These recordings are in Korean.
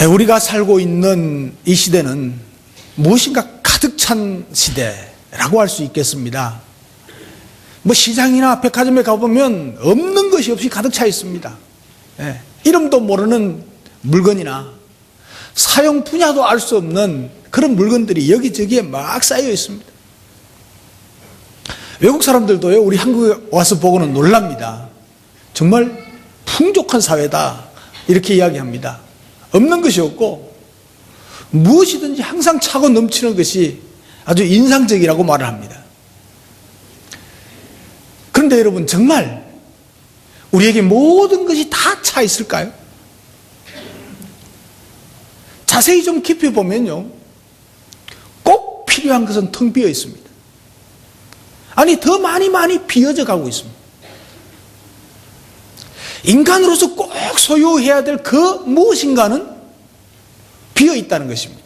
우리가 살고 있는 이 시대는 무엇인가 가득 찬 시대라고 할 수 있겠습니다. 시장이나 백화점에 가보면 없는 것이 없이 가득 차 있습니다. 이름도 모르는 물건이나 사용 분야도 알 수 없는 그런 물건들이 여기저기에 막 쌓여 있습니다. 외국 사람들도요, 우리 한국에 와서 보고는 놀랍니다. 정말 풍족한 사회다, 이렇게 이야기합니다. 없는 것이 없고 무엇이든지 항상 차고 넘치는 것이 아주 인상적이라고 말을 합니다. 그런데 여러분, 정말 우리에게 모든 것이 다 차 있을까요? 자세히 좀 깊이 보면요, 꼭 필요한 것은 텅 비어 있습니다. 아니, 더 많이 비어져 가고 있습니다. 인간으로서 꼭 소유해야 될 그 무엇인가는 비어 있다는 것입니다.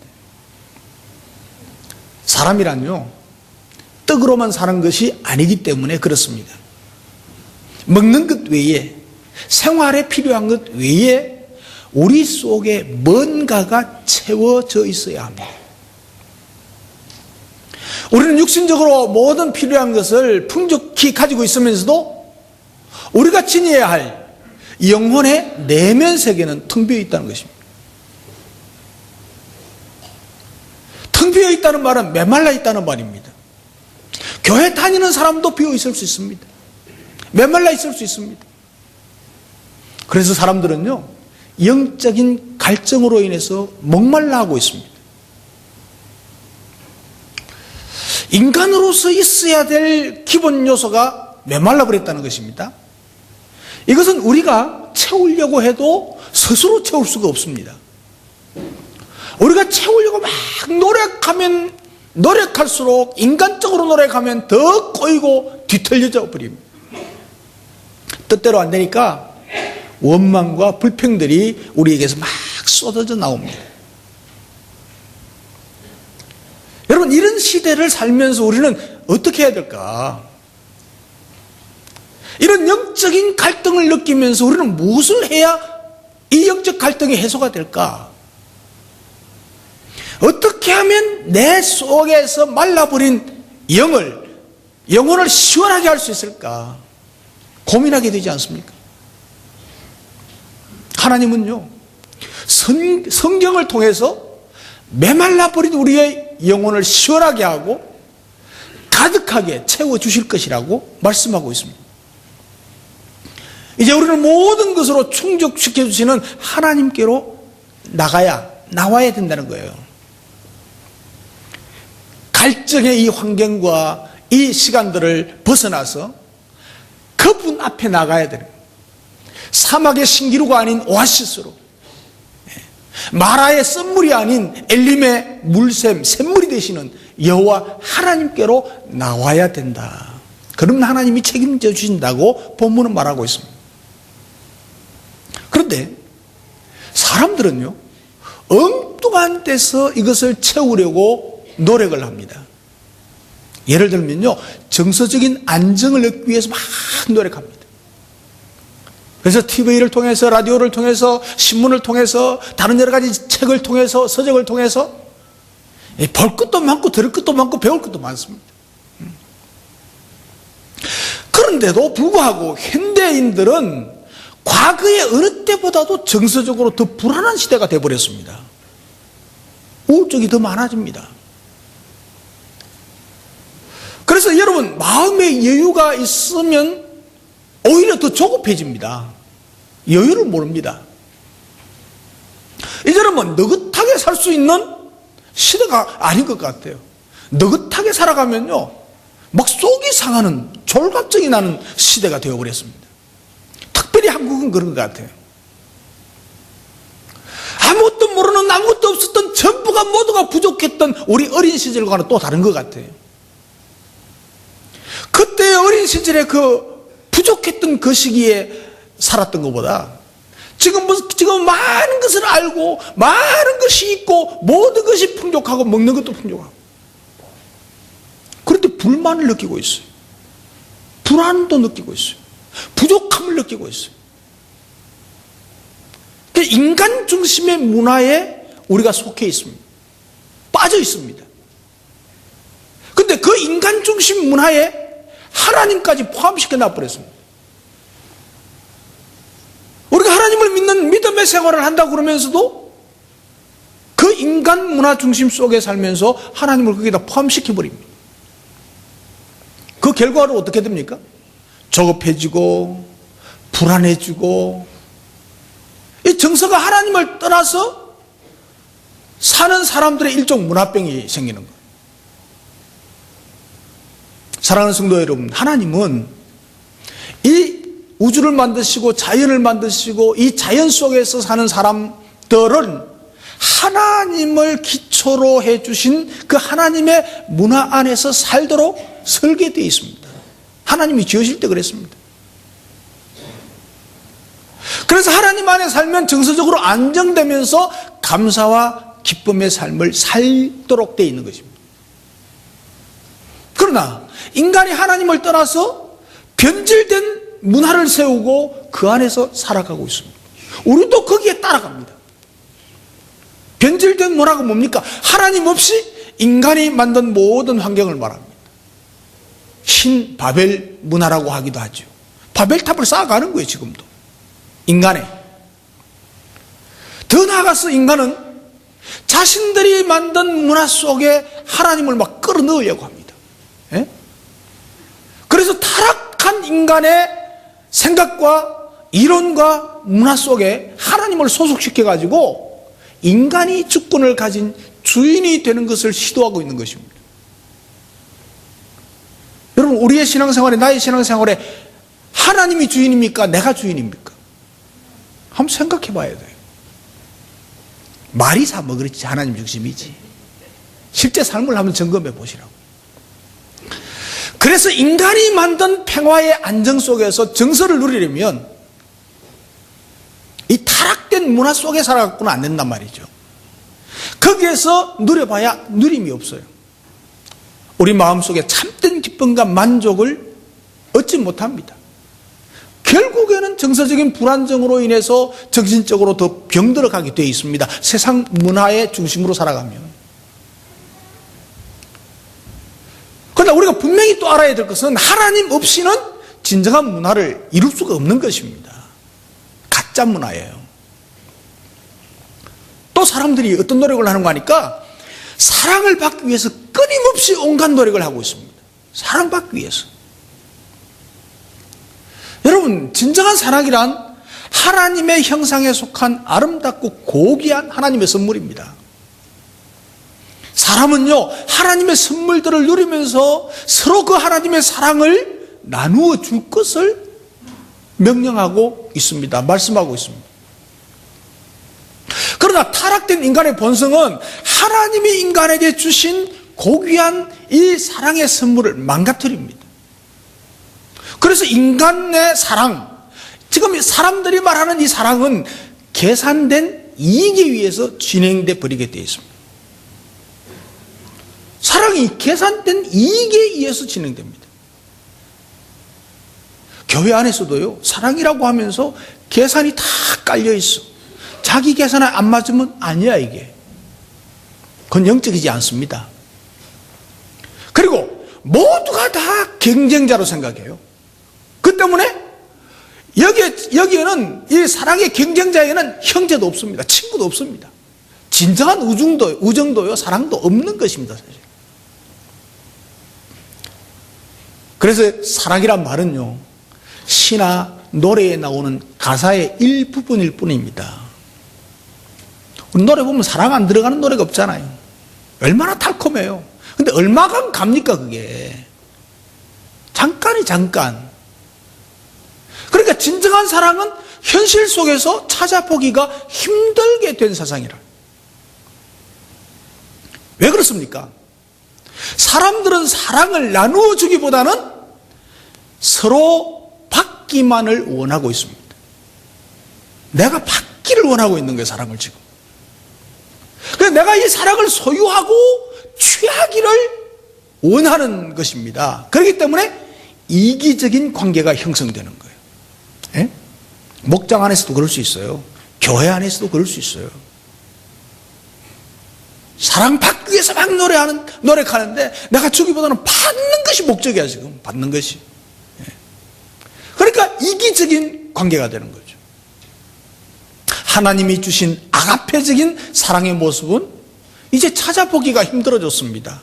사람이란요, 떡으로만 사는 것이 아니기 때문에 그렇습니다. 먹는 것 외에, 생활에 필요한 것 외에 우리 속에 뭔가가 채워져 있어야 합니다. 우리는 육신적으로 모든 필요한 것을 풍족히 가지고 있으면서도 우리가 지녀야 할 영혼의 내면 세계는 텅 비어 있다는 것입니다. 텅 비어 있다는 말은 메말라 있다는 말입니다. 교회 다니는 사람도 비어 있을 수 있습니다. 메말라 있을 수 있습니다. 그래서 사람들은요, 영적인 갈증으로 인해서 목말라 하고 있습니다. 인간으로서 있어야 될 기본 요소가 메말라 버렸다는 것입니다. 이것은 우리가 채우려고 해도 스스로 채울 수가 없습니다. 우리가 채우려고 막 노력할수록 인간적으로 노력하면 더 꼬이고 뒤틀려져 버립니다. 뜻대로 안 되니까 원망과 불평들이 우리에게서 막 쏟아져 나옵니다. 여러분, 이런 시대를 살면서 우리는 어떻게 해야 될까? 이런 영적인 갈등을 느끼면서 우리는 무엇을 해야 이 영적 갈등이 해소가 될까? 어떻게 하면 내 속에서 말라버린 영혼을 시원하게 할 수 있을까? 고민하게 되지 않습니까? 하나님은요, 성경을 통해서 메말라버린 우리의 영혼을 시원하게 하고 가득하게 채워주실 것이라고 말씀하고 있습니다. 이제 우리는 모든 것으로 충족시켜 주시는 하나님께로 나와야 된다는 거예요. 갈증의 이 환경과 이 시간들을 벗어나서 그분 앞에 나가야 되는 거예요. 사막의 신기루가 아닌 오아시스로, 마라의 쓴물이 아닌 엘림의 샘물이 되시는 여호와 하나님께로 나와야 된다. 그러면 하나님이 책임져 주신다고 본문은 말하고 있습니다. 그런데 사람들은요, 엉뚱한 데서 이것을 채우려고 노력을 합니다. 예를 들면요, 정서적인 안정을 얻기 위해서 막 노력합니다. 그래서 TV를 통해서, 라디오를 통해서, 신문을 통해서, 다른 여러 가지 책을 통해서, 서적을 통해서 볼 것도 많고 들을 것도 많고 배울 것도 많습니다. 그런데도 불구하고 현대인들은 과거의 어느 때보다도 정서적으로 더 불안한 시대가 되어버렸습니다. 우울증이 더 많아집니다. 그래서 여러분, 마음의 여유가 있으면 오히려 더 조급해집니다. 여유를 모릅니다. 이제는 느긋하게 살 수 있는 시대가 아닌 것 같아요. 느긋하게 살아가면요, 막 속이 상하는, 졸갑증이 나는 시대가 되어버렸습니다. 특별히 한국은 그런 것 같아요. 아무것도 모르는, 아무것도 없었던, 전부가 모두가 부족했던 우리 어린 시절과는 또 다른 것 같아요. 그때의 어린 시절에 부족했던 그 시기에 살았던 것보다 지금 많은 것을 알고 많은 것이 있고 모든 것이 풍족하고 먹는 것도 풍족하고, 그런데 불만을 느끼고 있어요. 불안도 느끼고 있어요. 부족함을 느끼고 있어요. 그 인간 중심의 문화에 우리가 속해 있습니다. 빠져 있습니다. 근데 그 인간 중심 문화에 하나님까지 포함시켜 놔버렸습니다. 우리가 하나님을 믿는 믿음의 생활을 한다고 그러면서도 그 인간 문화 중심 속에 살면서 하나님을 거기다 포함시켜 버립니다. 그 결과로 어떻게 됩니까? 조급해지고 불안해지고, 이 정서가 하나님을 떠나서 사는 사람들의 일종 문화병이 생기는 거예요. 사랑하는 성도 여러분, 하나님은 이 우주를 만드시고 자연을 만드시고 이 자연 속에서 사는 사람들은 하나님을 기초로 해주신 그 하나님의 문화 안에서 살도록 설계되어 있습니다. 하나님이 지으실 때 그랬습니다. 그래서 하나님 안에 살면 정서적으로 안정되면서 감사와 기쁨의 삶을 살도록 되어 있는 것입니다. 그러나 인간이 하나님을 떠나서 변질된 문화를 세우고 그 안에서 살아가고 있습니다. 우리도 거기에 따라갑니다. 변질된 문화가 뭡니까? 하나님 없이 인간이 만든 모든 환경을 말합니다. 신바벨 문화라고 하기도 하죠. 바벨탑을 쌓아가는 거예요, 지금도. 인간에. 더 나아가서 인간은 자신들이 만든 문화 속에 하나님을 막 끌어넣으려고 합니다. 예? 그래서 타락한 인간의 생각과 이론과 문화 속에 하나님을 소속시켜가지고 인간이 주권을 가진 주인이 되는 것을 시도하고 있는 것입니다. 여러분, 우리의 신앙생활에, 나의 신앙생활에 하나님이 주인입니까? 내가 주인입니까? 한번 생각해 봐야 돼요. 말이 사 뭐 그렇지, 하나님 중심이지. 실제 삶을 한번 점검해 보시라고. 그래서 인간이 만든 평화의 안정 속에서 정서를 누리려면 이 타락된 문화 속에 살아갖고는 안 된단 말이죠. 거기에서 누려봐야 누림이 없어요. 우리 마음속에 참된 기쁨과 만족을 얻지 못합니다. 결국에는 정서적인 불안정으로 인해서 정신적으로 더 병들어가게 되어 있습니다. 세상 문화의 중심으로 살아가면. 그러나 우리가 분명히 또 알아야 될 것은 하나님 없이는 진정한 문화를 이룰 수가 없는 것입니다. 가짜 문화예요. 또 사람들이 어떤 노력을 하는가 하니까 사랑을 받기 위해서 끊임없이 온갖 노력을 하고 있습니다. 사랑받기 위해서. 여러분, 진정한 사랑이란 하나님의 형상에 속한 아름답고 고귀한 하나님의 선물입니다. 사람은요, 하나님의 선물들을 누리면서 서로 그 하나님의 사랑을 나누어 줄 것을 명령하고 있습니다. 말씀하고 있습니다. 그러나 타락된 인간의 본성은 하나님이 인간에게 주신 고귀한 이 사랑의 선물을 망가뜨립니다. 그래서 인간의 사랑, 지금 사람들이 말하는 이 사랑은 계산된 이익에 의해서 진행돼 버리게 되어 있습니다. 사랑이 계산된 이익에 의해서 진행됩니다. 교회 안에서도요, 사랑이라고 하면서 계산이 다 깔려 있어. 자기 계산에 안 맞으면 아니야, 이게. 그건 영적이지 않습니다. 그리고 모두가 다 경쟁자로 생각해요. 그 때문에 여기에는 이 사랑의 경쟁자에는 형제도 없습니다. 친구도 없습니다. 진정한 우정도요, 사랑도 없는 것입니다, 사실. 그래서 사랑이란 말은요, 시나 노래에 나오는 가사의 일부분일 뿐입니다. 우리 노래 보면 사랑 안 들어가는 노래가 없잖아요. 얼마나 달콤해요. 근데 얼마간 갑니까, 그게. 잠깐이 잠깐. 그러니까 진정한 사랑은 현실 속에서 찾아보기가 힘들게 된 세상이라. 왜 그렇습니까? 사람들은 사랑을 나누어 주기보다는 서로 받기만을 원하고 있습니다. 내가 받기를 원하고 있는 거예요, 사랑을 지금. 그래서 내가 이 사랑을 소유하고 취하기를 원하는 것입니다. 그렇기 때문에 이기적인 관계가 형성되는 거예요. 예? 목장 안에서도 그럴 수 있어요. 교회 안에서도 그럴 수 있어요. 사랑받기 위해서 막 노력하는데 내가 주기보다는 받는 것이 목적이야, 지금. 받는 것이. 그러니까 이기적인 관계가 되는 거죠. 하나님이 주신 아가페적인 사랑의 모습은 이제 찾아보기가 힘들어졌습니다.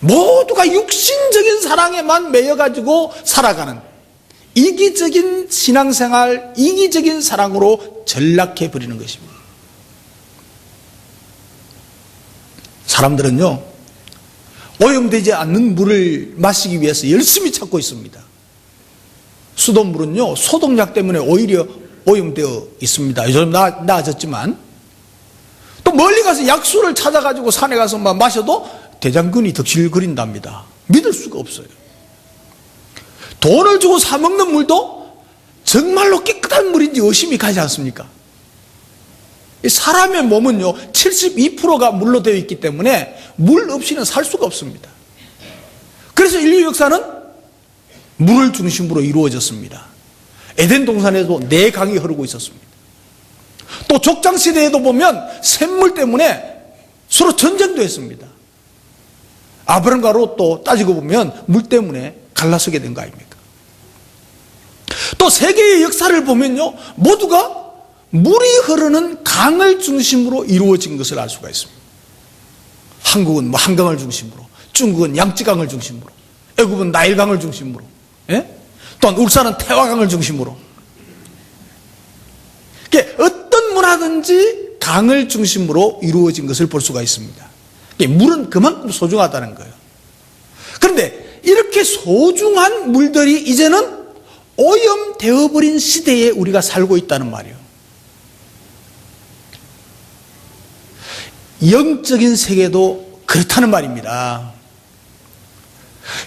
모두가 육신적인 사랑에만 매여가지고 살아가는 이기적인 신앙생활, 이기적인 사랑으로 전락해버리는 것입니다. 사람들은요, 오염되지 않는 물을 마시기 위해서 열심히 찾고 있습니다. 수돗물은요, 소독약 때문에 오히려 오염되어 있습니다. 요즘 나아졌지만, 또 멀리 가서 약수를 찾아가지고 산에 가서 마셔도 대장균이 덕실거린답니다. 믿을 수가 없어요. 돈을 주고 사먹는 물도 정말로 깨끗한 물인지 의심이 가지 않습니까? 사람의 몸은요, 72%가 물로 되어 있기 때문에 물 없이는 살 수가 없습니다. 그래서 인류 역사는 물을 중심으로 이루어졌습니다. 에덴 동산에도 4강이 흐르고 있었습니다. 또 족장시대에도 보면 샘물 때문에 서로 전쟁도 했습니다. 아브람과 롯도 따지고 보면 물 때문에 갈라서게 된 거 아닙니까? 또 세계의 역사를 보면요, 모두가 물이 흐르는 강을 중심으로 이루어진 것을 알 수가 있습니다. 한국은 한강을 중심으로, 중국은 양쯔강을 중심으로, 애굽은 나일강을 중심으로, 또한 울산은 태화강을 중심으로. 어떤 문화든지 강을 중심으로 이루어진 것을 볼 수가 있습니다. 물은 그만큼 소중하다는 거예요. 그런데 이렇게 소중한 물들이 이제는 오염되어버린 시대에 우리가 살고 있다는 말이에요. 영적인 세계도 그렇다는 말입니다.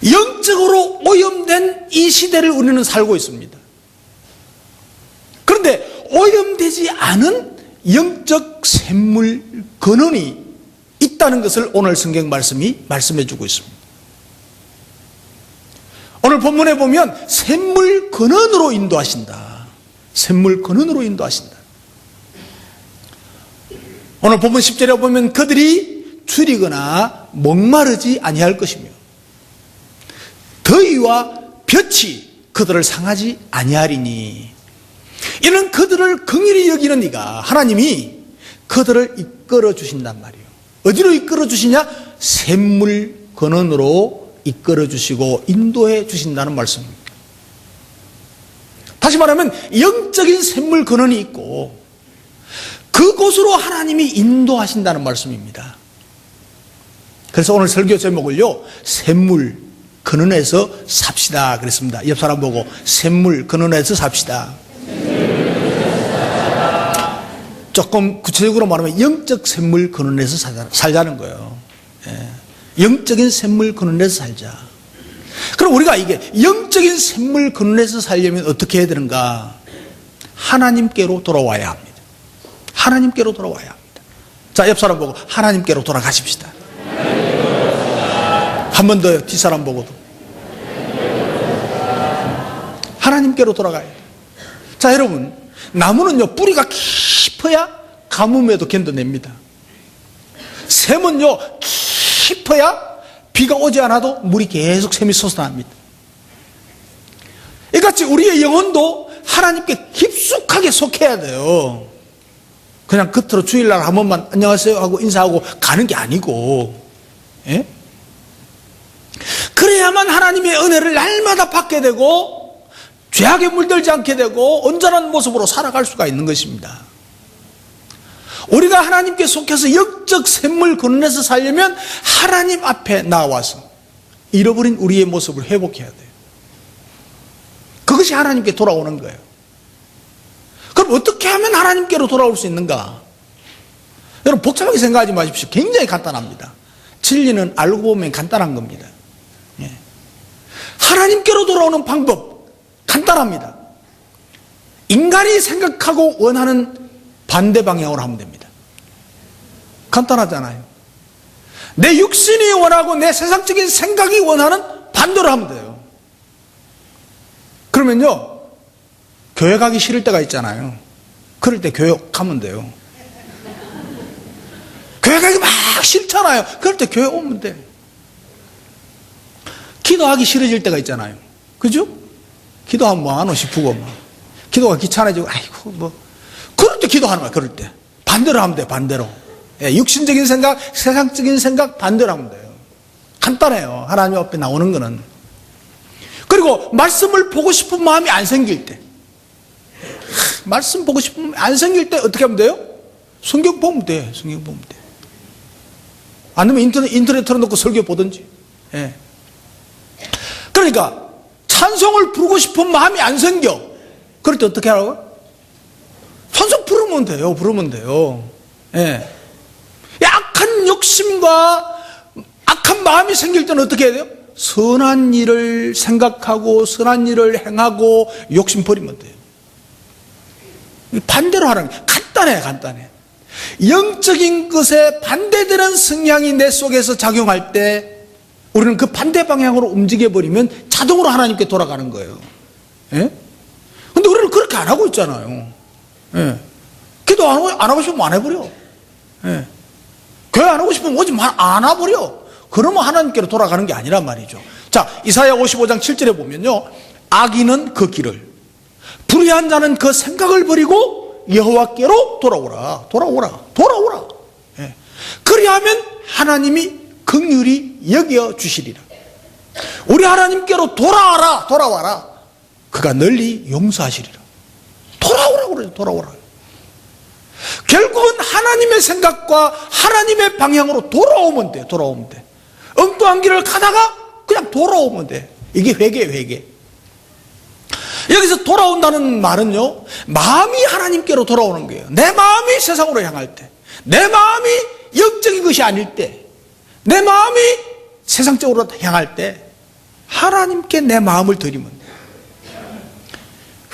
영적으로 오염된 이 시대를 우리는 살고 있습니다. 그런데 오염되지 않은 영적 샘물 근원이 있다는 것을 오늘 성경 말씀이 말씀해 주고 있습니다. 오늘 본문에 보면 샘물 근원으로 인도하신다. 샘물 근원으로 인도하신다. 오늘 본문 10절에 보면 그들이 줄이거나 목마르지 아니할 것이며 더위와 볕이 그들을 상하지 아니하리니 이는 그들을 긍휼히 여기는 네가 하나님이 그들을 이끌어 주신단 말이에요. 어디로 이끌어 주시냐? 샘물 근원으로 이끌어 주시고 인도해 주신다는 말씀입니다. 다시 말하면 영적인 샘물 근원이 있고 그곳으로 하나님이 인도하신다는 말씀입니다. 그래서 오늘 설교 제목을요, 샘물 근원에서 삽시다 그랬습니다. 옆 사람 보고 샘물 근원에서 삽시다. 조금 구체적으로 말하면 영적 샘물 근원에서 살자는 거예요. 영적인 샘물 근원에서 살자. 그럼 우리가 이게 영적인 샘물 근원에서 살려면 어떻게 해야 되는가? 하나님께로 돌아와야 합니다. 하나님께로 돌아와야 합니다. 자, 옆 사람 보고 하나님께로 돌아가십시다. 한 번 더요. 뒷사람 보고도 하나님께로 돌아가야 돼요. 자, 여러분, 나무는요 뿌리가 깊어야 가뭄에도 견뎌냅니다. 샘은요 깊어야 비가 오지 않아도 물이 계속 샘이 솟아납니다. 이같이 우리의 영혼도 하나님께 깊숙하게 속해야 돼요. 그냥 겉으로 주일날 한 번만 안녕하세요 하고 인사하고 가는 게 아니고, 그래야만 하나님의 은혜를 날마다 받게 되고 죄악에 물들지 않게 되고 온전한 모습으로 살아갈 수가 있는 것입니다. 우리가 하나님께 속해서 영적 샘물 근원에서 살려면 하나님 앞에 나와서 잃어버린 우리의 모습을 회복해야 돼요. 그것이 하나님께 돌아오는 거예요. 그럼 어떻게 하면 하나님께로 돌아올 수 있는가? 여러분, 복잡하게 생각하지 마십시오. 굉장히 간단합니다. 진리는 알고 보면 간단한 겁니다. 하나님께로 돌아오는 방법 간단합니다. 인간이 생각하고 원하는 반대 방향으로 하면 됩니다. 간단하잖아요. 내 육신이 원하고 내 세상적인 생각이 원하는 반대로 하면 돼요. 그러면요, 교회 가기 싫을 때가 있잖아요. 그럴 때 교회 가면 돼요. 교회 가기 막 싫잖아요. 그럴 때 교회 오면 돼. 기도하기 싫어질 때가 있잖아요. 그죠? 기도하면 뭐 안 오고 싶고, 막. 기도가 귀찮아지고, 아이고, 뭐. 그럴 때 기도하는 거야, 그럴 때. 반대로 하면 돼, 반대로. 예, 육신적인 생각, 세상적인 생각 반대로 하면 돼요. 간단해요. 하나님 앞에 나오는 거는. 그리고 말씀을 보고 싶은 마음이 안 생길 때. 말씀 보고 싶은 마음이 안 생길 때 어떻게 하면 돼요? 성경 보면 돼. 성경 보면 돼. 안 되면 인터넷 틀어놓고 설교 보든지. 예. 그러니까 찬송을 부르고 싶은 마음이 안 생겨. 그럴 때 어떻게 하라고요? 찬송 부르면 돼요. 부르면 돼요. 예. 악한 욕심과 악한 마음이 생길 때는 어떻게 해야 돼요? 선한 일을 생각하고 선한 일을 행하고 욕심 버리면 돼요. 반대로 하라는 게 간단해, 간단해. 영적인 것에 반대되는 성향이 내 속에서 작용할 때 우리는 그 반대 방향으로 움직여버리면 자동으로 하나님께 돌아가는 거예요. 예? 근데 우리는 그렇게 안 하고 있잖아요. 예. 기도 안 하고 싶으면 안 해버려. 예. 교회 안 하고 싶으면 오지 안 와버려. 그러면 하나님께로 돌아가는 게 아니란 말이죠. 자, 이사야 55장 7절에 보면요. 악인은 그 길을, 불의한 자는 그 생각을 버리고 여호와께로 돌아오라. 예. 그리하면 하나님이 긍휼히 여겨 주시리라. 우리 하나님께로 돌아와라. 그가 널리 용서하시리라. 돌아오라고 그래요. 돌아오라. 결국은 하나님의 생각과 하나님의 방향으로 돌아오면 돼. 엉뚱한 길을 가다가 그냥 돌아오면 돼. 이게 회개. 여기서 돌아온다는 말은요, 마음이 하나님께로 돌아오는 거예요. 내 마음이 세상으로 향할 때, 내 마음이 영적인 것이 아닐 때, 내 마음이 세상적으로 향할 때 하나님께 내 마음을 드리면 돼요.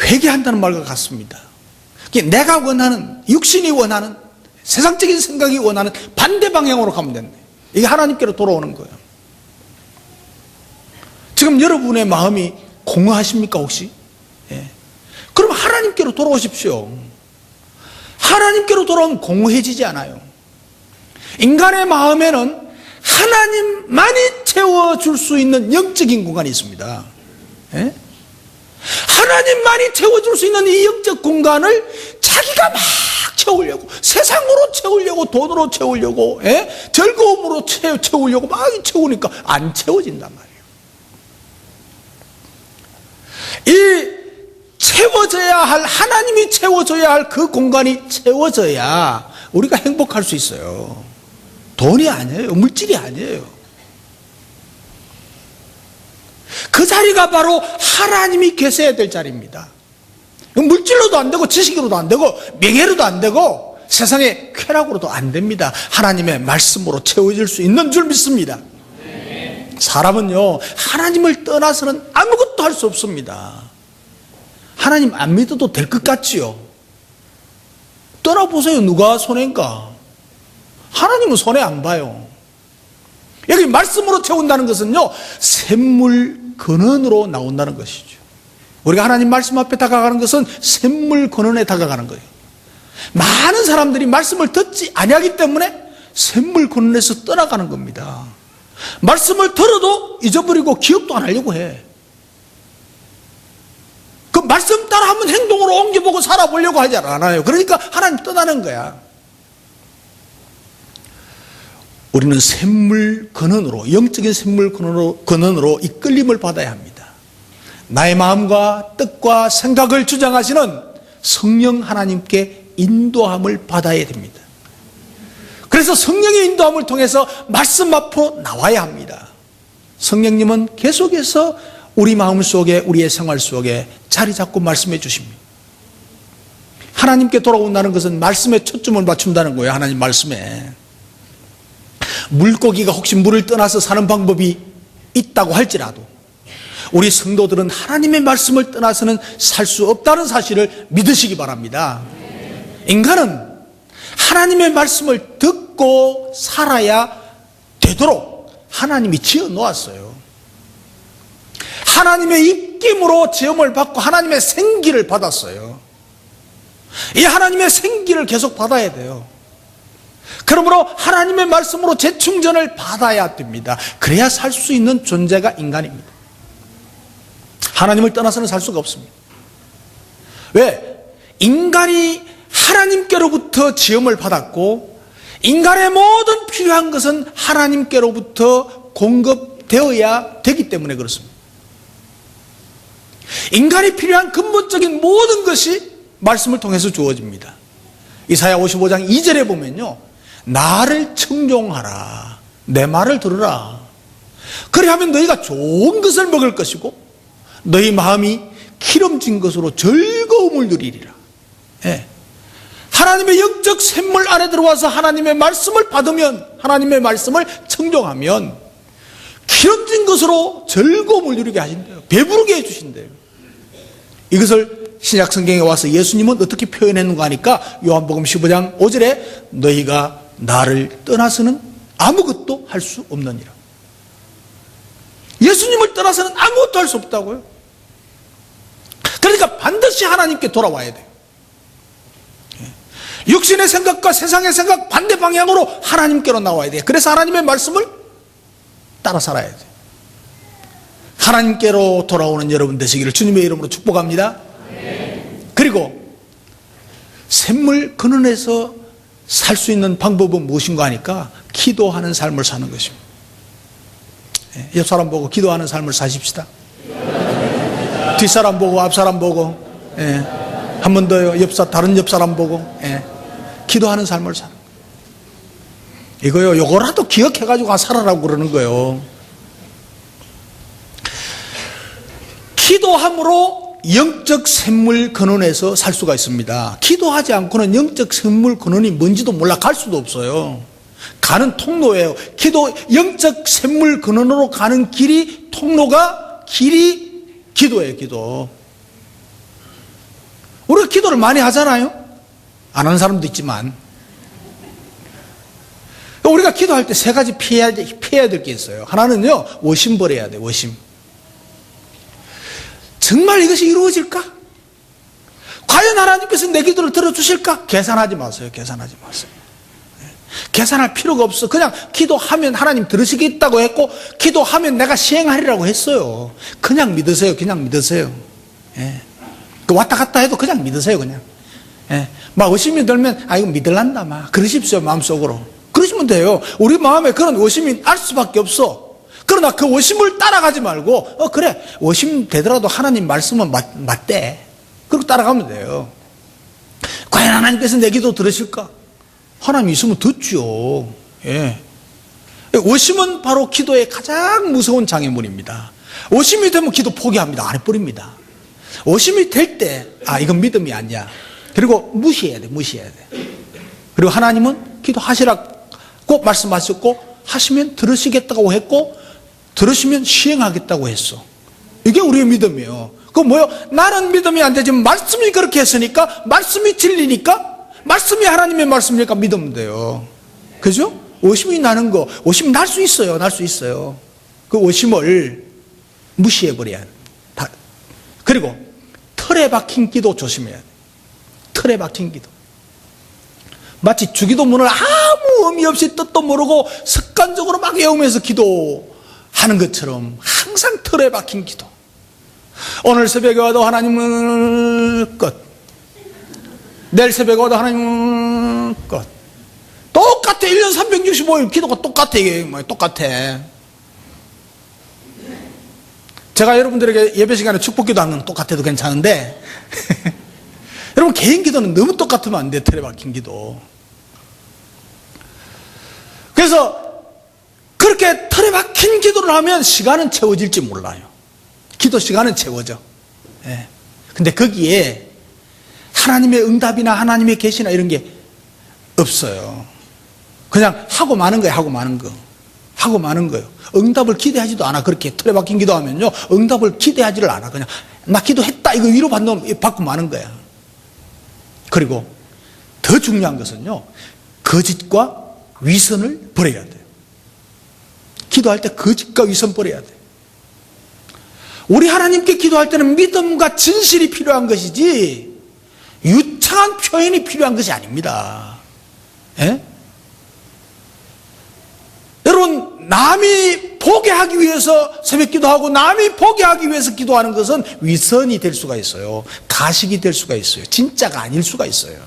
회개한다는 말과 같습니다. 내가 원하는, 육신이 원하는, 세상적인 생각이 원하는 반대 방향으로 가면 된다. 이게 하나님께로 돌아오는 거예요. 지금 여러분의 마음이 공허하십니까 혹시? 예. 그럼 하나님께로 돌아오십시오. 하나님께로 돌아오면 공허해지지 않아요. 인간의 마음에는 하나님만이 채워줄 수 있는 영적인 공간이 있습니다. 예? 하나님만이 채워줄 수 있는 이 영적 공간을 자기가 막 채우려고, 세상으로 채우려고, 돈으로 채우려고, 예? 즐거움으로 채우려고 막 채우니까 안 채워진단 말이에요. 이 채워져야 할, 하나님이 채워줘야 할 그 공간이 채워져야 우리가 행복할 수 있어요. 돈이 아니에요. 물질이 아니에요. 그 자리가 바로 하나님이 계셔야 될 자리입니다. 물질로도 안 되고 지식으로도 안 되고 명예로도 안 되고 세상의 쾌락으로도 안 됩니다. 하나님의 말씀으로 채워질 수 있는 줄 믿습니다. 사람은요, 하나님을 떠나서는 아무것도 할 수 없습니다. 하나님 안 믿어도 될 것 같지요? 떠나보세요. 누가 손해인가? 하나님은 손해 안 봐요. 여기 말씀으로 채운다는 것은요, 샘물 근원으로 나온다는 것이죠. 우리가 하나님 말씀 앞에 다가가는 것은 샘물 근원에 다가가는 거예요. 많은 사람들이 말씀을 듣지 아니하기 때문에 샘물 근원에서 떠나가는 겁니다. 말씀을 들어도 잊어버리고 기억도 안 하려고 해. 그 말씀 따라 한번 행동으로 옮겨보고 살아보려고 하지 않아요. 그러니까 하나님 떠나는 거야. 우리는 샘물 근원으로, 영적인 샘물 근원으로 이끌림을 받아야 합니다. 나의 마음과 뜻과 생각을 주장하시는 성령 하나님께 인도함을 받아야 됩니다. 그래서 성령의 인도함을 통해서 말씀 앞으로 나와야 합니다. 성령님은 계속해서 우리 마음 속에, 우리의 생활 속에 자리 잡고 말씀해 주십니다. 하나님께 돌아온다는 것은 말씀에 초점을 맞춘다는 거예요. 하나님 말씀에. 물고기가 혹시 물을 떠나서 사는 방법이 있다고 할지라도 우리 성도들은 하나님의 말씀을 떠나서는 살 수 없다는 사실을 믿으시기 바랍니다. 인간은 하나님의 말씀을 듣고 살아야 되도록 하나님이 지어 놓았어요. 하나님의 입김으로 지음을 받고 하나님의 생기를 받았어요. 이 하나님의 생기를 계속 받아야 돼요. 그러므로 하나님의 말씀으로 재충전을 받아야 됩니다. 그래야 살 수 있는 존재가 인간입니다. 하나님을 떠나서는 살 수가 없습니다. 왜? 인간이 하나님께로부터 지음을 받았고 인간의 모든 필요한 것은 하나님께로부터 공급되어야 되기 때문에 그렇습니다. 인간이 필요한 근본적인 모든 것이 말씀을 통해서 주어집니다. 이사야 55장 2절에 보면요, 나를 청종하라, 내 말을 들으라. 그리하면 너희가 좋은 것을 먹을 것이고 너희 마음이 기름진 것으로 즐거움을 누리리라. 예. 하나님의 영적 샘물 안에 들어와서 하나님의 말씀을 받으면, 하나님의 말씀을 청종하면 기름진 것으로 즐거움을 누리게 하신대요. 배부르게 해주신대요. 이것을 신약 성경에 와서 예수님은 어떻게 표현했는가 하니까 요한복음 15장 5절에 너희가 나를 떠나서는 아무것도 할 수 없느니라. 예수님을 떠나서는 아무것도 할 수 없다고요. 그러니까 반드시 하나님께 돌아와야 돼요. 육신의 생각과 세상의 생각 반대 방향으로 하나님께로 나와야 돼요. 그래서 하나님의 말씀을 따라 살아야 돼요. 하나님께로 돌아오는 여러분 되시기를 주님의 이름으로 축복합니다. 그리고 샘물 근원에서 살 수 있는 방법은 무엇인가 하니까 기도하는 삶을 사는 것입니다. 옆 사람 보고 기도하는 삶을 사십시다. 뒷사람 보고 앞사람 보고, 한 번 더요, 다른 옆 사람 보고, 기도하는 삶을 사는 거예요. 이거요, 요거라도 기억해가지고 살아라고 그러는 거예요. 기도함으로 영적 샘물 근원에서 살 수가 있습니다. 기도하지 않고는 영적 샘물 근원이 뭔지도 몰라 갈 수도 없어요. 가는 통로예요. 영적 샘물 근원으로 가는 길이, 통로가, 길이 기도예요, 기도. 우리가 기도를 많이 하잖아요? 안 하는 사람도 있지만. 우리가 기도할 때 세 가지 피해야 될 게 있어요. 하나는요, 워심 버려야 돼, 워심. 정말 이것이 이루어질까? 과연 하나님께서 내 기도를 들어주실까? 계산하지 마세요. 계산하지 마세요. 계산할 필요가 없어. 그냥 기도하면 하나님 들으시겠다고 했고, 기도하면 내가 시행하리라고 했어요. 그냥 믿으세요. 그냥 믿으세요. 그 왔다 갔다 해도 그냥 믿으세요. 그냥. 막 의심이 들면, 이거 믿을란다, 막. 그러십시오. 마음속으로. 그러시면 돼요. 우리 마음에 그런 의심이 알 수밖에 없어. 그러나 그 오심을 따라가지 말고, 그래, 오심 되더라도 하나님 말씀은 맞대. 그리고 따라가면 돼요. 과연 하나님께서 내 기도 들으실까? 하나님 있으면 듣죠. 오심은 바로 기도의 가장 무서운 장애물입니다. 오심이 되면 기도 포기합니다. 안 해버립니다. 오심이 될 때, 이건 믿음이 아니야. 그리고 무시해야 돼, 무시해야 돼. 그리고 하나님은 기도하시라고 말씀하셨고, 하시면 들으시겠다고 했고, 들으시면 시행하겠다고 했어. 이게 우리의 믿음이에요. 그거 뭐예요? 나는 믿음이 안 되지만 말씀이 그렇게 했으니까, 말씀이 진리니까, 말씀이 하나님의 말씀이니까 믿으면 돼요. 그죠? 오심이 나는 거, 오심이 날 수 있어요. 날 수 있어요. 그 오심을 무시해버려야 돼. 그리고 틀에 박힌 기도 조심해야 돼. 틀에 박힌 기도. 마치 주기도문을 아무 의미 없이 뜻도 모르고 습관적으로 막 외우면서 기도하는 것처럼 항상 틀에 박힌 기도. 오늘 새벽에 와도 하나님은 끝. 내일 새벽에 와도 하나님은 끝. 똑같아. 1년 365일 기도가 똑같아. 이게 똑같아. 제가 여러분들에게 예배 시간에 축복기도 하는 건 똑같아도 괜찮은데 여러분 개인 기도는 너무 똑같으면 안 돼요. 틀에 박힌 기도. 그래서 그렇게 틀에 박힌 기도를 하면 시간은 채워질지 몰라요. 기도 시간은 채워져. 근데 거기에 하나님의 응답이나 하나님의 계시나 이런 게 없어요. 그냥 하고 마는 거예요. 하고 마는 거. 하고 마는 거예요. 응답을 기대하지도 않아. 그렇게 틀에 박힌 기도하면요, 응답을 기대하지를 않아. 그냥 나 기도했다 이거 위로받고 마는 거야. 그리고 더 중요한 것은요, 거짓과 위선을 버려야 돼요. 기도할 때 거짓과 위선 버려야 돼요. 우리 하나님께 기도할 때는 믿음과 진실이 필요한 것이지, 유창한 표현이 필요한 것이 아닙니다. 예? 여러분, 남이 보게 하기 위해서 새벽 기도하고 남이 보게 하기 위해서 기도하는 것은 위선이 될 수가 있어요. 가식이 될 수가 있어요. 진짜가 아닐 수가 있어요.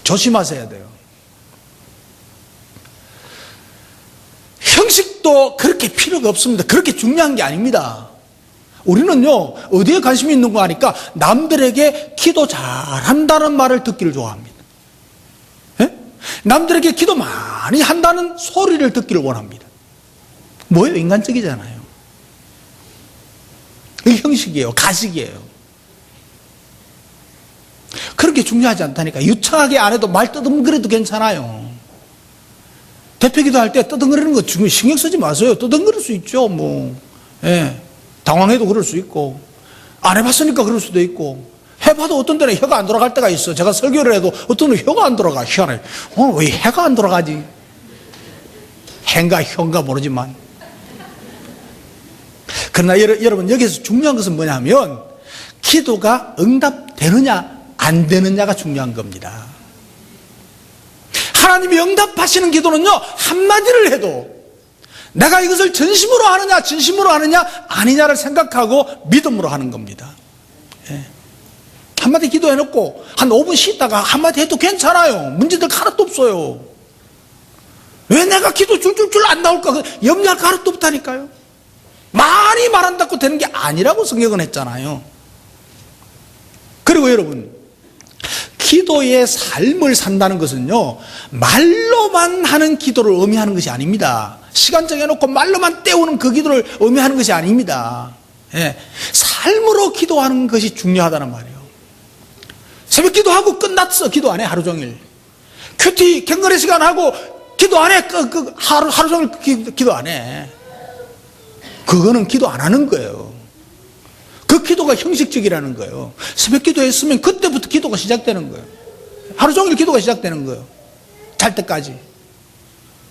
조심하셔야 돼요. 형식도 그렇게 필요가 없습니다. 그렇게 중요한 게 아닙니다. 우리는요, 어디에 관심이 있는 거 하니까 남들에게 기도 잘한다는 말을 듣기를 좋아합니다. 예? 남들에게 기도 많이 한다는 소리를 듣기를 원합니다. 뭐예요? 인간적이잖아요. 이게 형식이에요. 가식이에요. 그렇게 중요하지 않다니까. 유창하게 안 해도 말 떠듬거려도 괜찮아요. 대표기도 할 때 떠듬거리는 거 신경 쓰지 마세요. 떠듬거릴 수 있죠. 뭐, 예. 당황해도 그럴 수 있고, 안 해봤으니까 그럴 수도 있고, 해봐도 어떤 때는 혀가 안 돌아갈 때가 있어. 제가 설교를 해도 어떤 때는 혀가 안 돌아가. 희한해. 왜 혀가 안 돌아가지? 해인가 혀인가 모르지만. 그러나 여러분, 여기서 중요한 것은 뭐냐면, 기도가 응답되느냐, 안 되느냐가 중요한 겁니다. 하나님이 응답하시는 기도는요, 한마디를 해도 내가 이것을 전심으로 하느냐, 진심으로 하느냐, 아니냐를 생각하고 믿음으로 하는 겁니다. 예. 한마디 기도해놓고 한 5분 쉬다가 한마디 해도 괜찮아요. 문제될 거 하나도 없어요. 왜 내가 기도 줄줄줄 안 나올까? 염려할 거 하나도 없다니까요. 많이 말한다고 되는 게 아니라고 성경은 했잖아요. 그리고 여러분, 기도의 삶을 산다는 것은요, 말로만 하는 기도를 의미하는 것이 아닙니다. 시간 정해놓고 말로만 때우는 그 기도를 의미하는 것이 아닙니다. 예, 삶으로 기도하는 것이 중요하다는 말이에요. 새벽 기도하고 끝났어. 기도 안 해, 하루 종일. 큐티 갱거리 시간 하고 기도 안 해. 하루 종일 기도 안 해. 그거는 기도 안 하는 거예요. 그 기도가 형식적이라는 거예요. 새벽 기도했으면 그때부터 기도가 시작되는 거예요. 하루 종일 기도가 시작되는 거예요. 잘 때까지.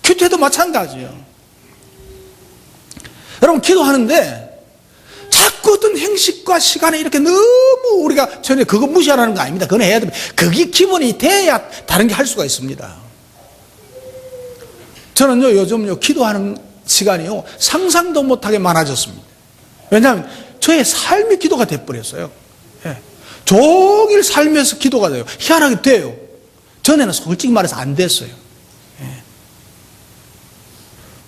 큐티도 마찬가지예요. 여러분, 기도하는데 자꾸 어떤 형식과 시간에 이렇게 너무 우리가 전에 그거 무시하라는 거 아닙니다. 그건 해야 됩니다. 그게 기본이 돼야 다른 게 할 수가 있습니다. 저는요, 요즘요, 기도하는 시간이요, 상상도 못하게 많아졌습니다. 왜냐하면 저의 삶이 기도가 돼버렸어요. 예. 종일 살면서 기도가 돼요. 희한하게 돼요. 전에는 솔직히 말해서 안 됐어요. 예.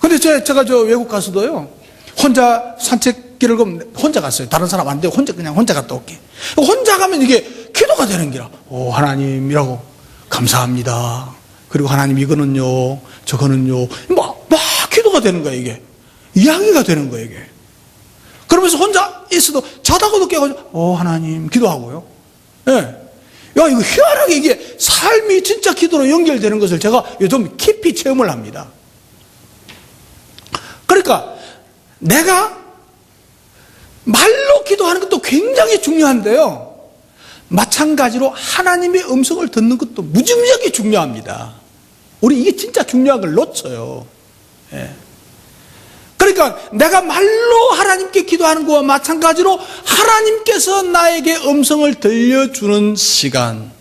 근데 제가 외국 가서도요, 혼자 산책길을 혼자 갔어요. 다른 사람 안 되고 그냥 혼자 갔다 올게. 혼자 가면 이게 기도가 되는 기라. 오, 하나님이라고 감사합니다. 그리고 하나님 이거는요, 저거는요, 막 기도가 되는 거예요, 이게. 이야기가 되는 거예요, 이게. 그러면서 혼자 있어도 자다가도 깨가지고, 하나님, 기도하고요. 예. 야, 이거 희한하게 이게 삶이 진짜 기도로 연결되는 것을 제가 요즘 깊이 체험을 합니다. 그러니까, 내가 말로 기도하는 것도 굉장히 중요한데요. 마찬가지로 하나님의 음성을 듣는 것도 무지무지하게 중요합니다. 우리 이게 진짜 중요한 걸 놓쳐요. 예. 그러니까 내가 말로 하나님께 기도하는 것과 마찬가지로 하나님께서 나에게 음성을 들려주는 시간,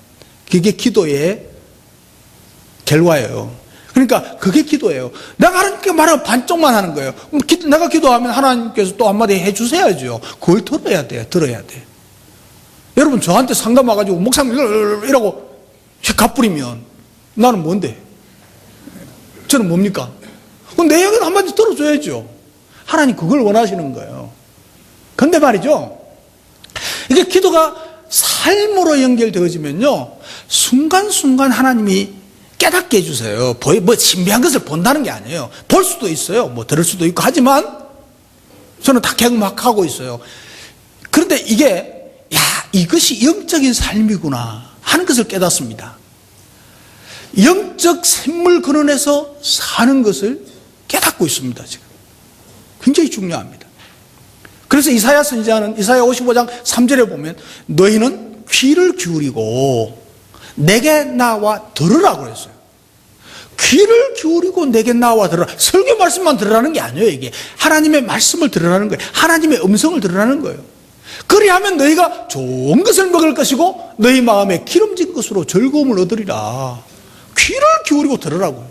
그게 기도의 결과예요. 그러니까 그게 기도예요. 내가 하나님께 말하면 반쪽만 하는 거예요. 내가 기도하면 하나님께서 또 한마디 해주셔야죠. 그걸 들어야 돼요. 여러분, 저한테 상담 와가지고 목사님 이라고 갚부리면 나는 뭔데? 저는 뭡니까? 그럼 내 이야기는 한마디 들어줘야죠. 하나님 그걸 원하시는 거예요. 근데 말이죠, 이게 기도가 삶으로 연결되어지면요, 순간순간 하나님이 깨닫게 해주세요. 뭐 신비한 것을 본다는 게 아니에요. 볼 수도 있어요. 뭐 들을 수도 있고 하지만 저는 다 경막하고 있어요. 그런데 이게 이것이 영적인 삶이구나 하는 것을 깨닫습니다. 영적 샘물 근원에서 사는 것을 깨닫고 있습니다. 지금 굉장히 중요합니다. 그래서 이사야 선지자는 이사야 55장 3절에 보면 너희는 귀를 기울이고 내게 나와 들으라고 그랬어요. 귀를 기울이고 내게 나와 들으라. 설교 말씀만 들으라는 게 아니에요. 이게 하나님의 말씀을 들으라는 거예요. 하나님의 음성을 들으라는 거예요. 그리하면 너희가 좋은 것을 먹을 것이고 너희 마음에 기름진 것으로 즐거움을 얻으리라. 귀를 기울이고 들으라고요.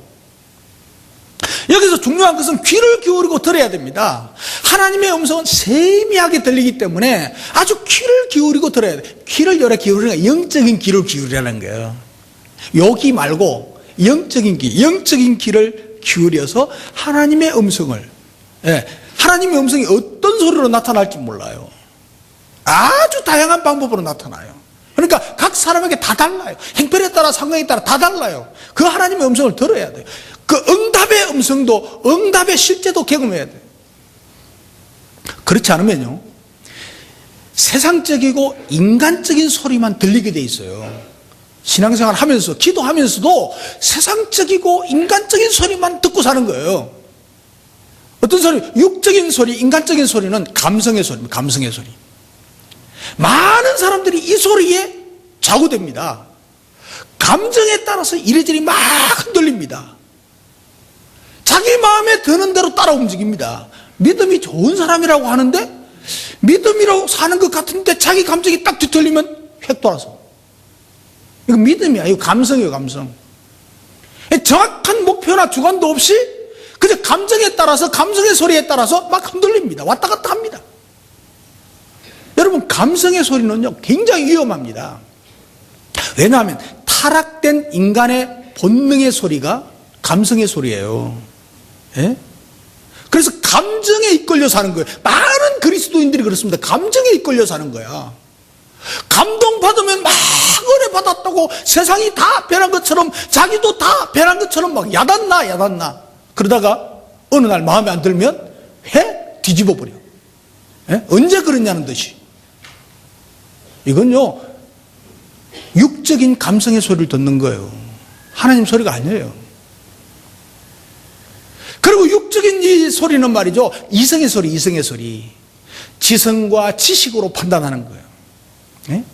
여기서 중요한 것은 귀를 기울이고 들어야 됩니다. 하나님의 음성은 세미하게 들리기 때문에 아주 귀를 기울이고 들어야 돼요. 귀를 열어 기울이는 게 영적인 귀를 기울이라는 거예요. 요귀 말고 영적인 귀, 영적인 귀를 기울여서 하나님의 음성을, 하나님의 음성이 어떤 소리로 나타날지 몰라요. 아주 다양한 방법으로 나타나요. 그러니까 각 사람에게 다 달라요. 행편에 따라 상황에 따라 다 달라요. 그 하나님의 음성을 들어야 돼요. 그 응답의 음성도, 응답의 실제도 경험해야 돼요. 그렇지 않으면요, 세상적이고 인간적인 소리만 들리게 돼 있어요. 신앙생활 하면서, 기도하면서도 세상적이고 인간적인 소리만 듣고 사는 거예요. 어떤 소리? 육적인 소리, 인간적인 소리는 감성의 소리입니다. 감성의 소리. 많은 사람들이 이 소리에 좌우됩니다. 감정에 따라서 이리저리 막 흔들립니다. 자기 마음에 드는 대로 따라 움직입니다. 믿음이 좋은 사람이라고 하는데 믿음이라고 사는 것 같은데 자기 감정이 딱 뒤틀리면 획 돌아서. 이거 믿음이 아니고 감성이에요, 감성. 정확한 목표나 주관도 없이 그저 감정에 따라서, 감성의 소리에 따라서 막 흔들립니다. 왔다 갔다 합니다. 여러분, 감성의 소리는요, 굉장히 위험합니다. 왜냐하면 타락된 인간의 본능의 소리가 감성의 소리예요. 예? 그래서 감정에 이끌려 사는 거예요. 많은 그리스도인들이 그렇습니다. 감정에 이끌려 사는 거야. 감동받으면 막 은혜 받았다고 세상이 다 변한 것처럼, 자기도 다 변한 것처럼 막 야단나. 그러다가 어느 날 마음에 안 들면 뒤집어 버려. 예? 언제 그랬냐는 듯이. 이건요, 육적인 감성의 소리를 듣는 거예요. 하나님 소리가 아니에요. 그리고 육적인 이 소리는 말이죠, 이성의 소리, 이성의 소리. 지성과 지식으로 판단하는 거예요. 예?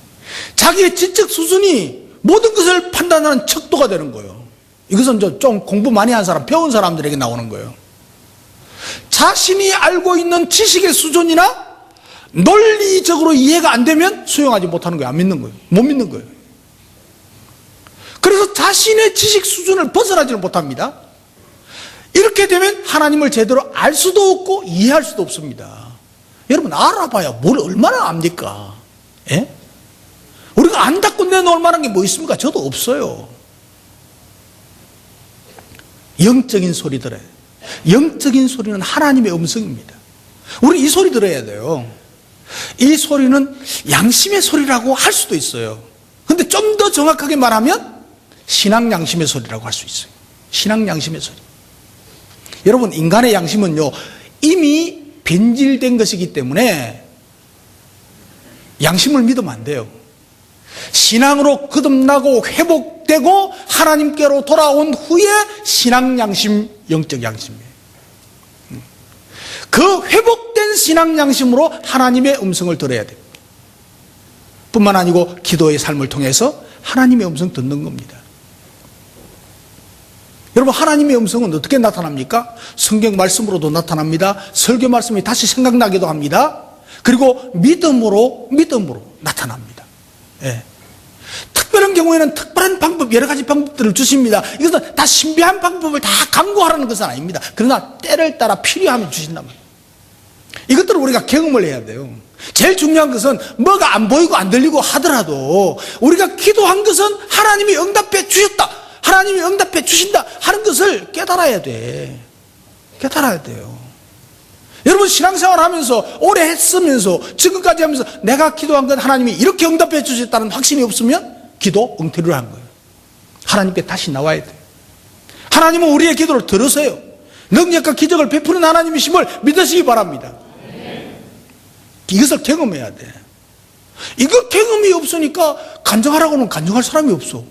자기의 지적 수준이 모든 것을 판단하는 척도가 되는 거예요. 이것은 좀 공부 많이 한 사람, 배운 사람들에게 나오는 거예요. 자신이 알고 있는 지식의 수준이나 논리적으로 이해가 안 되면 수용하지 못하는 거예요. 안 믿는 거예요. 못 믿는 거예요. 그래서 자신의 지식 수준을 벗어나지를 못합니다. 이렇게 되면 하나님을 제대로 알 수도 없고 이해할 수도 없습니다. 여러분, 알아봐야 뭘 얼마나 압니까? 예? 우리가 안다고 내놓을 만한 게 뭐 있습니까? 저도 없어요. 영적인 소리 들어요. 영적인 소리는 하나님의 음성입니다. 우리 이 소리 들어야 돼요. 이 소리는 양심의 소리라고 할 수도 있어요. 근데 좀 더 정확하게 말하면 신앙 양심의 소리라고 할 수 있어요. 신앙 양심의 소리. 여러분, 인간의 양심은요, 이미 변질된 것이기 때문에 양심을 믿으면 안 돼요. 신앙으로 거듭나고 회복되고 하나님께로 돌아온 후에 신앙 양심, 영적 양심이에요. 그 회복된 신앙 양심으로 하나님의 음성을 들어야 됩니다. 뿐만 아니고 기도의 삶을 통해서 하나님의 음성 듣는 겁니다. 여러분, 하나님의 음성은 어떻게 나타납니까? 성경 말씀으로도 나타납니다. 설교 말씀이 다시 생각나기도 합니다. 그리고 믿음으로 나타납니다. 예. 특별한 경우에는 특별한 방법, 여러 가지 방법들을 주십니다. 이것은 다 신비한 방법을 다 강구하라는 것은 아닙니다. 그러나 때를 따라 필요하면 주신단 말이에요. 이것들을 우리가 경험을 해야 돼요. 제일 중요한 것은 뭐가 안 보이고 안 들리고 하더라도 우리가 기도한 것은 하나님이 응답해 주셨다, 하나님이 응답해 주신다 하는 것을 깨달아야 돼. 깨달아야 돼요. 여러분, 신앙생활 하면서 오래 했으면서 지금까지 하면서 내가 기도한 건 하나님이 이렇게 응답해 주셨다는 확신이 없으면 기도 엉터리로 한 거예요. 하나님께 다시 나와야 돼요. 하나님은 우리의 기도를 들으세요. 능력과 기적을 베푸는 하나님이심을 믿으시기 바랍니다. 이것을 경험해야 돼. 이거 경험이 없으니까 간증하라고는 간증할 사람이 없어.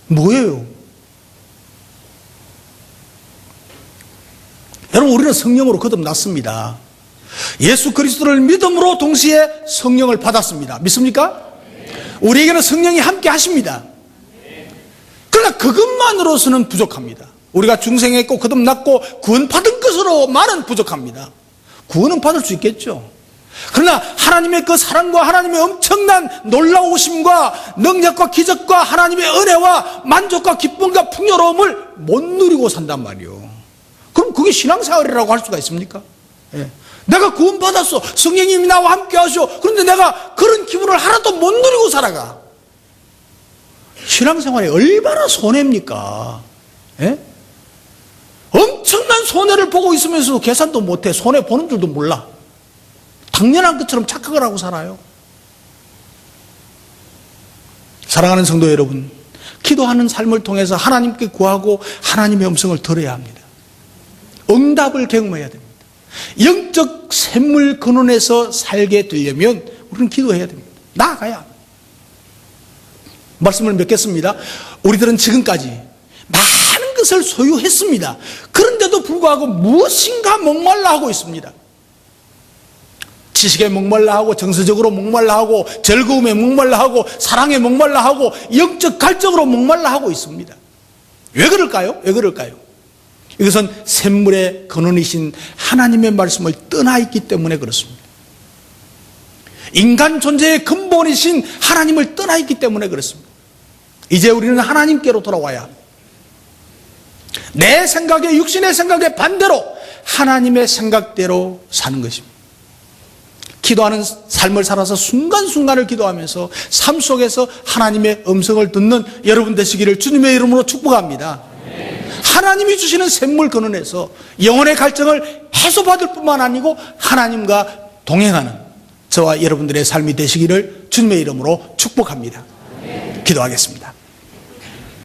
뭐예요? 여러분, 우리는 성령으로 거듭났습니다. 예수 그리스도를 믿음으로 동시에 성령을 받았습니다. 믿습니까? 우리에게는 성령이 함께 하십니다. 그러나 그것만으로서는 부족합니다. 우리가 중생했고 거듭났고 구원받은 것으로만은 부족합니다. 구원은 받을 수 있겠죠. 그러나 하나님의 그 사랑과 하나님의 엄청난 놀라우심과 능력과 기적과 하나님의 은혜와 만족과 기쁨과 풍요로움을 못 누리고 산단 말이에요. 그럼 그게 신앙생활이라고 할 수가 있습니까? 예. 내가 구원받았어. 성령님이 나와 함께 하셔. 그런데 내가 그런 기분을 하나도 못 누리고 살아가. 신앙생활이 얼마나 손해입니까? 예? 엄청난 손해를 보고 있으면서도 계산도 못해. 손해 보는 줄도 몰라. 당연한 것처럼 착각을 하고 살아요. 사랑하는 성도 여러분, 기도하는 삶을 통해서 하나님께 구하고 하나님의 음성을 들어야 합니다. 응답을 경험해야 됩니다. 영적 샘물 근원에서 살게 되려면 우리는 기도해야 됩니다. 나아가야 합니다. 말씀을 맺겠습니다. 우리들은 지금까지 많은 것을 소유했습니다. 그런데도 불구하고 무엇인가 목말라 하고 있습니다. 지식에 목말라 하고, 정서적으로 목말라 하고, 즐거움에 목말라 하고, 사랑에 목말라 하고, 영적 갈증으로 목말라 하고 있습니다. 왜 그럴까요? 왜 그럴까요? 이것은 샘물의 근원이신 하나님의 말씀을 떠나 있기 때문에 그렇습니다. 인간 존재의 근본이신 하나님을 떠나 있기 때문에 그렇습니다. 이제 우리는 하나님께로 돌아와야 합니다. 내 생각에, 육신의 생각에 반대로 하나님의 생각대로 사는 것입니다. 기도하는 삶을 살아서 순간순간을 기도하면서 삶 속에서 하나님의 음성을 듣는 여러분 되시기를 주님의 이름으로 축복합니다. 하나님이 주시는 샘물 근원에서 영혼의 갈증을 해소받을 뿐만 아니고 하나님과 동행하는 저와 여러분들의 삶이 되시기를 주님의 이름으로 축복합니다. 기도하겠습니다.